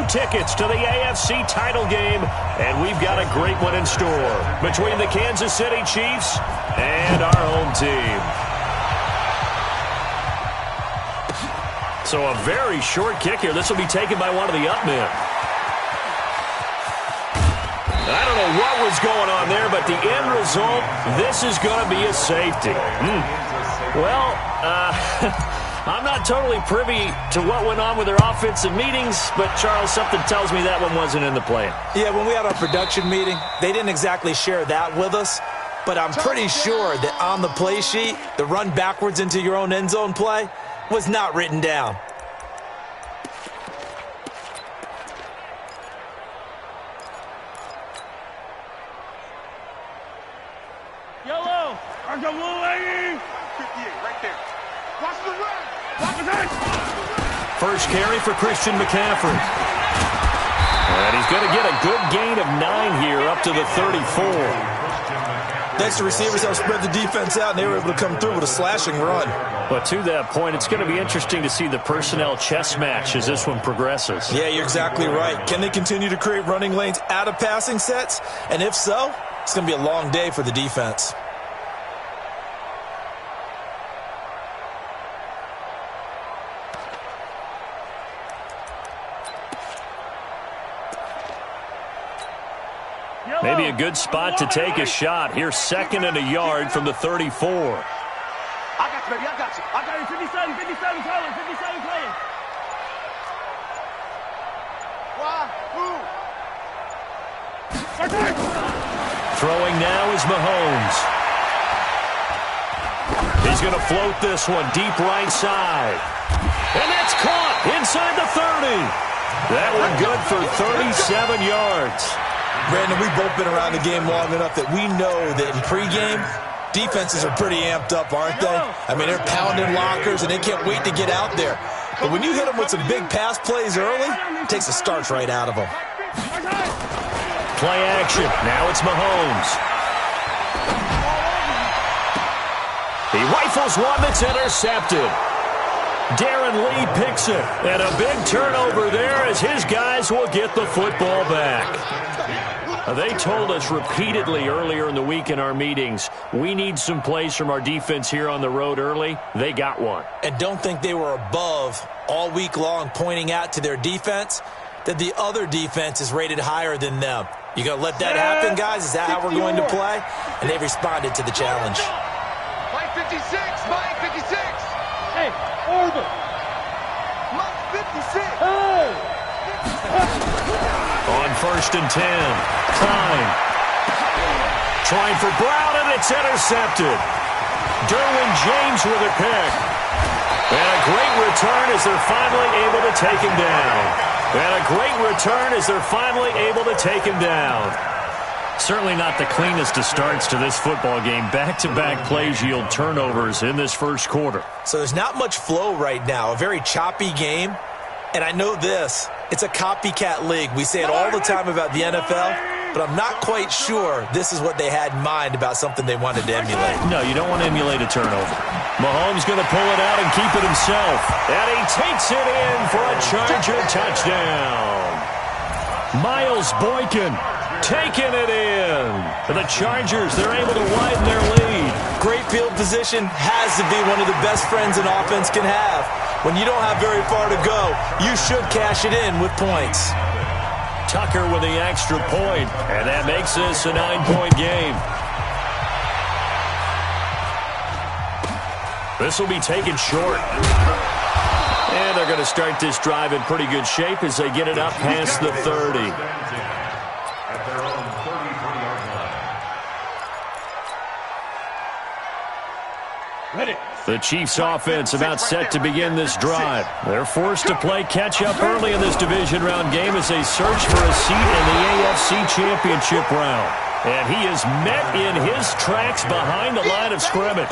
tickets to the AFC title game, and we've got a great one in store between the Kansas City Chiefs and our home team. So a very short kick here. This will be taken by one of the up men. I don't know what was going on there, but the end result, this is going to be a safety. Well, I'm not totally privy to what went on with their offensive meetings, but, Charles, something tells me that one wasn't in the plan. Yeah, when we had our production meeting, they didn't exactly share that with us, but I'm pretty sure that on the play sheet, the run backwards into your own end zone play was not written down. Yellow! I got one lady! 58, right there. Watch the run! Watch the run! First carry for Christian McCaffrey. And he's going to get a good gain of 9 here up to the 34. Thanks to receivers helped spread the defense out, and they were able to come through with a slashing run. But to that point, it's going to be interesting to see the personnel chess match as this one progresses. Yeah, you're exactly right. Can they continue to create running lanes out of passing sets? And if so, it's going to be a long day for the defense. Maybe a good spot to take a shot. Here's 2nd and a yard from the 34. I got you, baby. I got you. I got you. 57 playing. 57 playing. Why? Who? Throwing now is Mahomes. He's going to float this one deep right side. And that's caught inside the 30. That one good for 37 yards. Brandon, we've both been around the game long enough that we know that in pregame, defenses are pretty amped up, aren't they? I mean, they're pounding lockers, and they can't wait to get out there. But when you hit them with some big pass plays early, it takes the starch right out of them. Play action. Now it's Mahomes. He rifles one that's intercepted. Darren Lee picks it. And a big turnover there as his guys will get the football back. They told us repeatedly earlier in the week in our meetings, we need some plays from our defense here on the road early. They got one. And don't think they were above all week long pointing out to their defense that the other defense is rated higher than them. You going to let that happen, guys? Is that how we're going to play? And they responded to the challenge. Mike 56. Mike 56. Hey, order. Mike 56. Hey. On 1st and 10, Klein. Trying for Brown, and it's intercepted. Derwin James with a pick. And a great return as they're finally able to take him down. Certainly not the cleanest of starts to this football game. Back-to-back plays yield turnovers in this first quarter. So there's not much flow right now. A very choppy game. And I know this. It's a copycat league. We say it all the time about the NFL, but I'm not quite sure this is what they had in mind about something they wanted to emulate. No, you don't want to emulate a turnover. Mahomes going to pull it out and keep it himself. And he takes it in for a Charger touchdown. Miles Boykin taking it in. For the Chargers, they're able to widen their lead. Great field position has to be one of the best friends an offense can have. When you don't have very far to go, you should cash it in with points. Tucker with the extra point, and that makes this a 9-point game. This will be taken short. And they're going to start this drive in pretty good shape as they get it up past the 30. The Chiefs offense about set to begin this drive. They're forced to play catch-up early in this division round game as they search for a seat in the AFC Championship round. And he is met in his tracks behind the line of scrimmage.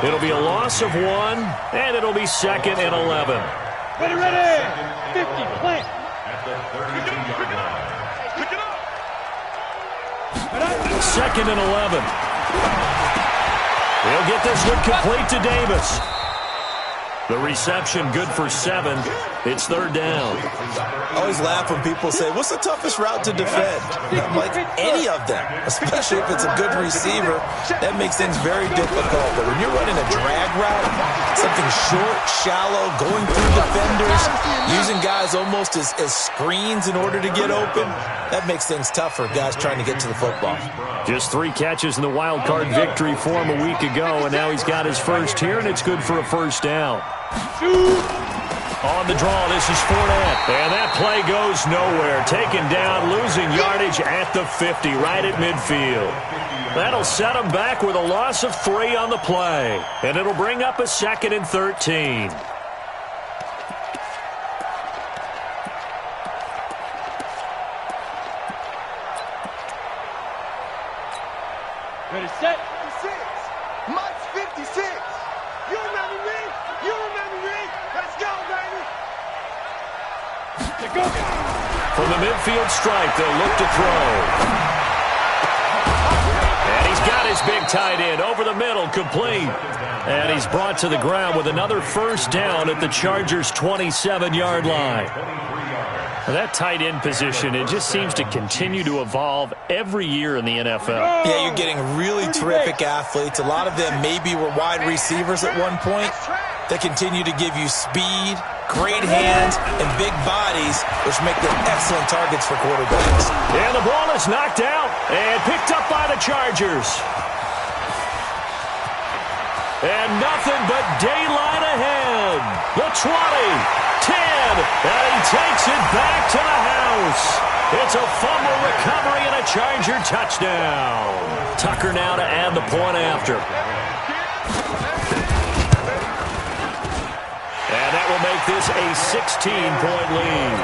It'll be a loss of 1, and it'll be 2nd and 11. Ready. 50, plant. 2nd and 11. He'll get this one complete to Davis. The reception good for 7. It's third down. I always laugh when people say, what's the toughest route to defend? I'm like, any of them, especially if it's a good receiver. That makes things very difficult. But when you're running a drag route, something short, shallow, going through defenders, using guys almost as screens in order to get open, that makes things tough for guys trying to get to the football. Just 3 catches in the wild card victory for him a week ago, and now he's got his first here, and it's good for a first down. On the draw, this is Fournette. And that play goes nowhere. Taken down, losing yardage at the 50, right at midfield. That'll set him back with a loss of 3 on the play. And it'll bring up a 2nd and 13. Ready, set. 56. Mike's 56. You remember me? You remember me? Let's go, baby. Go. From the midfield stripe, they'll look to throw. And he's got his big tight end over the middle, complete. And he's brought to the ground with another first down at the Chargers' 27-yard line. That tight end position, it just seems to continue to evolve every year in the NFL. Yeah, you're getting really terrific athletes. A lot of them maybe were wide receivers at one point. They continue to give you speed, great hands, and big bodies, which make them excellent targets for quarterbacks. And the ball is knocked out and picked up by the Chargers. And nothing but daylight ahead. The 20, 10, and he takes it back to the house. It's a fumble recovery and a Charger touchdown. Tucker now to add the point after. And that will make this a 16-point lead.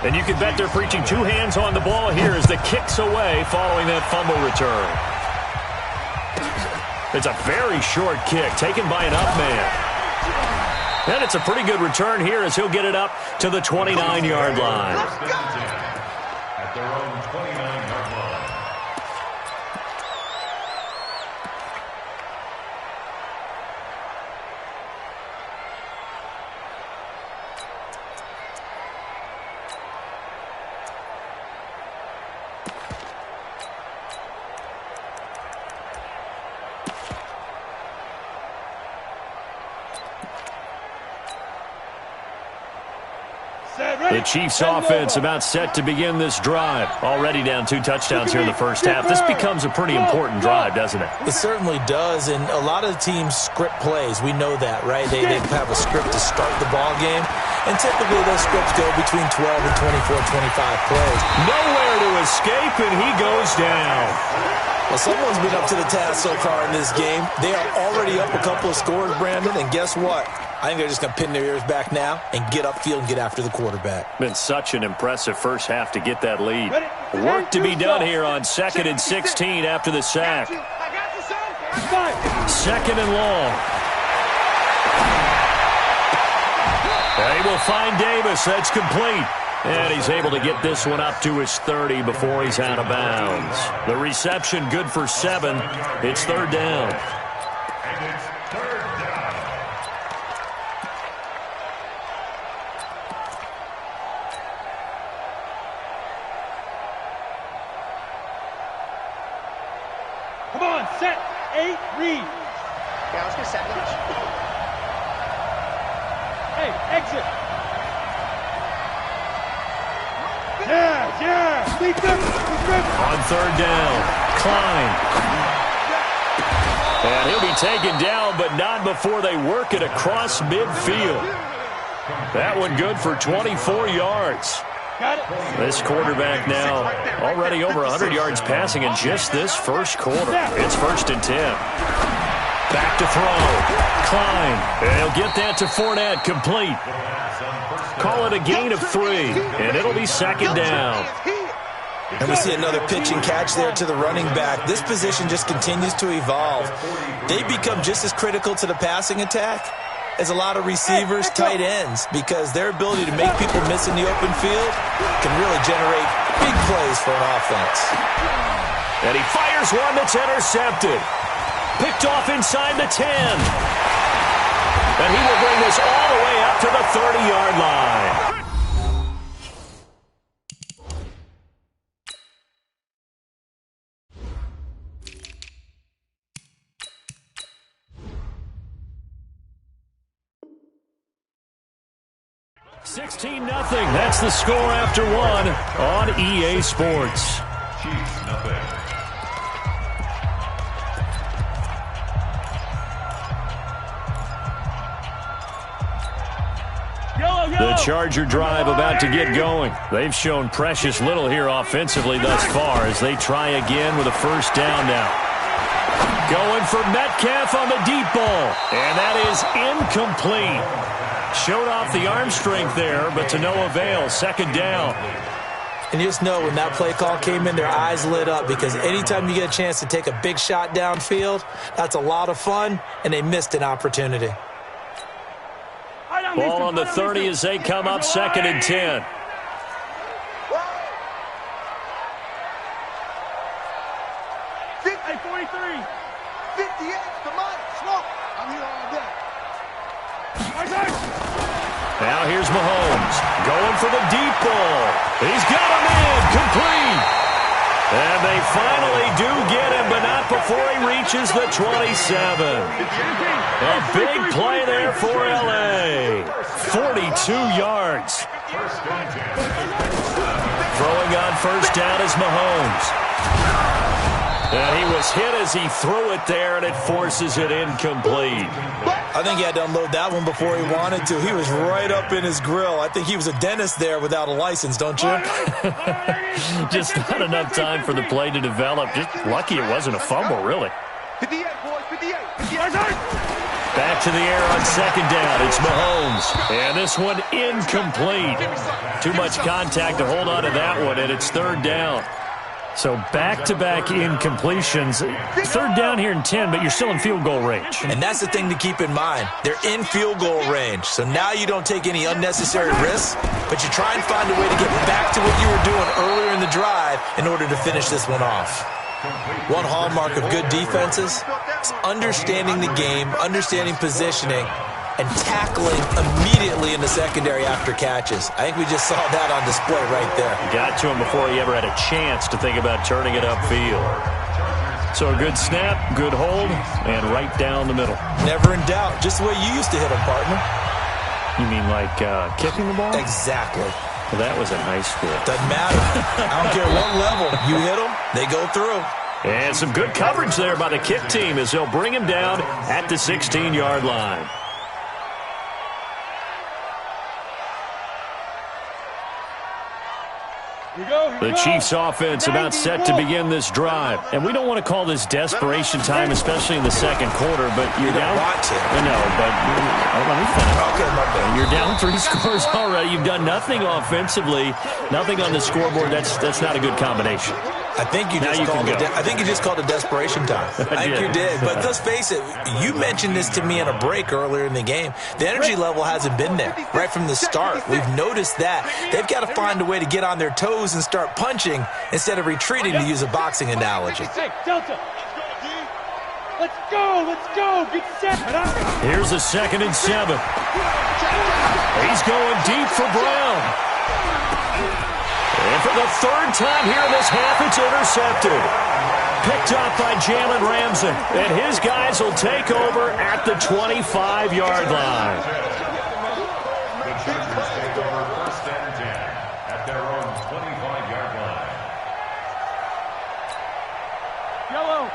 And you can bet they're preaching 2 hands on the ball here as the kick's away following that fumble return. It's a very short kick taken by an up man. And it's a pretty good return here as he'll get it up to the 29-yard line. At their own 29-yard line. The Chiefs offense about set to begin this drive. Already down 2 touchdowns here in the first half. This becomes a pretty important drive, doesn't it? It certainly does, and a lot of teams script plays. We know that, right? They have a script to start the ball game, and typically those scripts go between 12 and 24, 25 plays. Nowhere to escape, and he goes down. Well, someone's been up to the task so far in this game. They are already up a couple of scores, Brandon, and guess what? I think they're just going to pin their ears back now and get upfield and get after the quarterback. Been such an impressive first half to get that lead. Work to be done here on 2nd and 16 after the sack. 2nd and long. They will find Davis. That's complete. And he's able to get this one up to his 30 before he's out of bounds. The reception good for 7. It's third down. And it's third down. Come on, set, 8, read. Yeah, let's get set. Hey, exit. Yeah. Deep grip. On third down, Klein. And he'll be taken down, but not before they work it across midfield. That one good for 24 yards. Got it. This quarterback now already over 100 yards passing in just this first quarter. It's 1st and 10. Back to throw. Klein. And he'll get that to Fournette, complete. Call it a gain of 3, and it'll be 2nd down. And we see another pitch and catch there to the running back. This position just continues to evolve. They become just as critical to the passing attack as a lot of receivers, tight ends, because their ability to make people miss in the open field can really generate big plays for an offense. And he fires one that's intercepted. Picked off inside the 10. And he will bring this all the way up to the 30-yard line. $16-0. That's the score after one on EA Sports. Chiefs, nothing. The Charger drive about to get going. They've shown precious little here offensively thus far as they try again with a first down now. Going for Metcalf on the deep ball. And that is incomplete. Showed off the arm strength there, but to no avail. Second down. And you just know when that play call came in, their eyes lit up because anytime you get a chance to take a big shot downfield, that's a lot of fun, and they missed an opportunity. Ball on the 30 as they come up 2nd and 10. Now here's Mahomes going for the deep ball. He's got him in, complete. And they finally do get him, but not before he reaches the 27. A big play there for L.A. 42 yards. Throwing on first down is Mahomes. And he was hit as he threw it there, and it forces it incomplete. I think he had to unload that one before he wanted to. He was right up in his grill. I think he was a dentist there without a license, don't you? Just not enough time for the play to develop. Just lucky it wasn't a fumble, really. 58, boys, 58. Back to the air on second down. It's Mahomes. And this one incomplete. Too much contact to hold on to that one, and it's third down. So back-to-back incompletions. Third down here in 10, but you're still in field goal range. And that's the thing to keep in mind. They're in field goal range. So now you don't take any unnecessary risks, but you try and find a way to get back to what you were doing earlier in the drive in order to finish this one off. One hallmark of good defenses is understanding the game, understanding positioning, and tackling immediately in the secondary after catches. I think we just saw that on display right there. Got to him before he ever had a chance to think about turning it upfield. So a good snap, good hold, and right down the middle. Never in doubt. Just the way you used to hit them, partner. You mean like kicking the ball? Exactly. Well, that was in high school. Doesn't matter. I don't care what level. You hit them, they go through. And some good coverage there by the kick team as they'll bring him down at the 16-yard line. The Chiefs offense about set to begin this drive. And we don't want to call this desperation time, especially in the second quarter, but you're down. I know, but let me finish. Okay, my bad. You're down 3 scores already. You've done nothing offensively, nothing on the scoreboard. That's not a good combination. I think you just called it desperation time. I think you did. But let's face it, you mentioned this to me in a break earlier in the game. The energy level hasn't been there right from the start. We've noticed that. They've got to find a way to get on their toes and start punching instead of retreating, to use a boxing analogy. Delta. Let's go. Get set. Here's a 2nd and 7. He's going deep for Brown. And for the third time here in this half, it's intercepted. Picked up by Jalen Ramsey. And his guys will take over at the 25-yard line. The Chargers take over 1st and 10 at their own 25-yard line.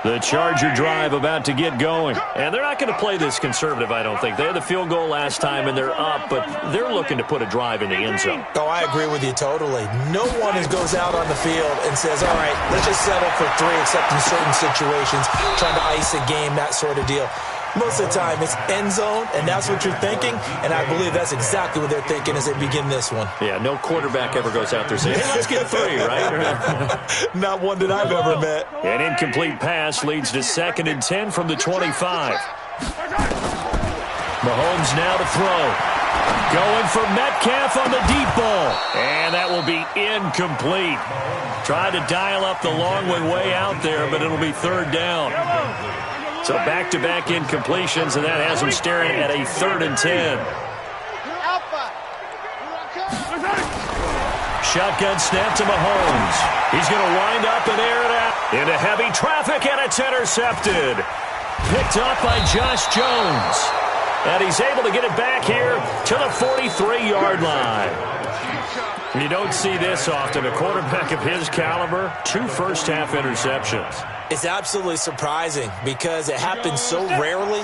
The Charger drive about to get going. And they're not going to play this conservative, I don't think. They had the field goal last time, and they're up, but they're looking to put a drive in the end zone. Oh, I agree with you totally. No one goes out on the field and says, all right, let's just settle for 3, except in certain situations, trying to ice a game, that sort of deal. Most of the time, it's end zone, and that's what you're thinking, and I believe that's exactly what they're thinking as they begin this one. Yeah, no quarterback ever goes out there saying, hey, let's get 3, right? Not one that I've ever met. An incomplete pass leads to 2nd and 10 from the 25. Mahomes now to throw. Going for Metcalf on the deep ball. And that will be incomplete. Tried to dial up the long one way out there, but it'll be third down. So back-to-back incompletions, and that has him staring at a 3rd and 10. Shotgun snap to Mahomes. He's going to wind up and air it out into heavy traffic, and it's intercepted. Picked up by Josh Jones. And he's able to get it back here to the 43-yard line. You don't see this often. A quarterback of his caliber, 2 first-half interceptions. It's absolutely surprising because it happens so rarely.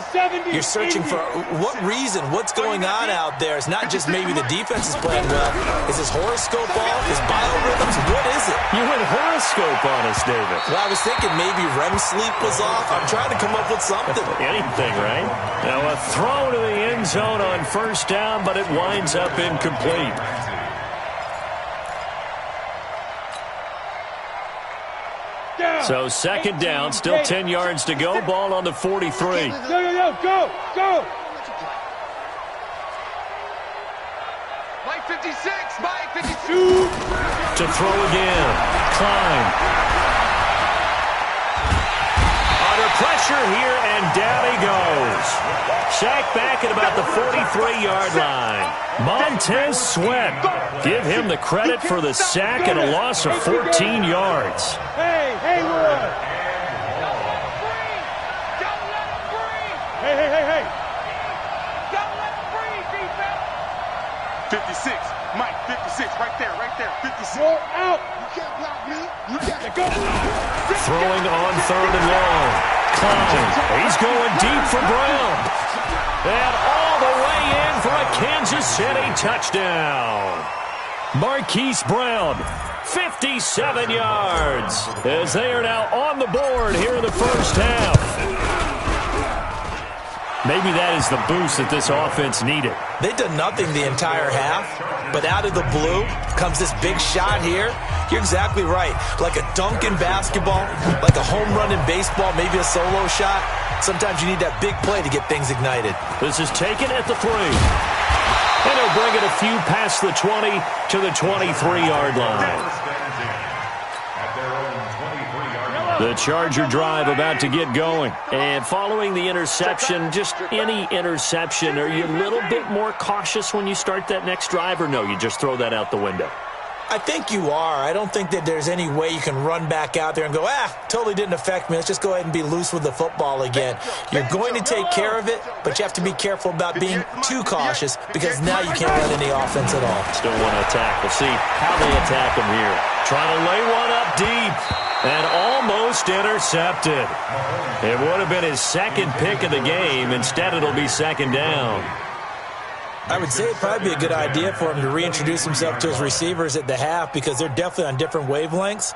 You're searching for what reason, what's going on out there. It's not just maybe the defense is playing well. Is his horoscope off? His biorhythms? What is it? You went horoscope on us, David. Well, I was thinking maybe REM sleep was off. I'm trying to come up with something. Anything, right? Now a throw to the end zone on 1st down, but it winds up incomplete. So 2nd down, still 10 yards to go. Ball on the 43. Go. Mike 56, Mike 52. To throw again. Klein. Under pressure here, and down he goes. Sacked back at about the 43-yard line. Montez Sweat. Give him the credit for the sack and a loss of 14 yards. Hey, Haywood. Don't let him breathe. Hey. Don't let him breathe, defense. 56. Mike, 56. Right there. 56. Roll out. You can't block me. You can't go. Throwing on 3rd and long. Klein. He's going deep for Brown. And all the way in for a Kansas City touchdown. Marquise Brown, 57 yards, as they are now on the board here in the 1st half. Maybe that is the boost that this offense needed. They've done nothing the entire half, but out of the blue comes this big shot here. You're exactly right. Like a dunk in basketball, like a home run in baseball, maybe a solo shot. Sometimes you need that big play to get things ignited. This is taken at the 3. And he'll bring it a few past the 20 to the 23-yard line. The Charger drive about to get going. And following the interception, just any interception, are you a little bit more cautious when you start that next drive, or no, you just throw that out the window? I think you are. I don't think that there's any way you can run back out there and go, totally didn't affect me. Let's just go ahead and be loose with the football again. You're going to take care of it, but you have to be careful about being too cautious because now you can't run any offense at all. Still want to attack. We'll see how they attack him here. Trying to lay one up deep and almost intercepted. It would have been his 2nd pick of the game. Instead, it'll be 2nd down. I would say it'd probably be a good idea for him to reintroduce himself to his receivers at the half because they're definitely on different wavelengths.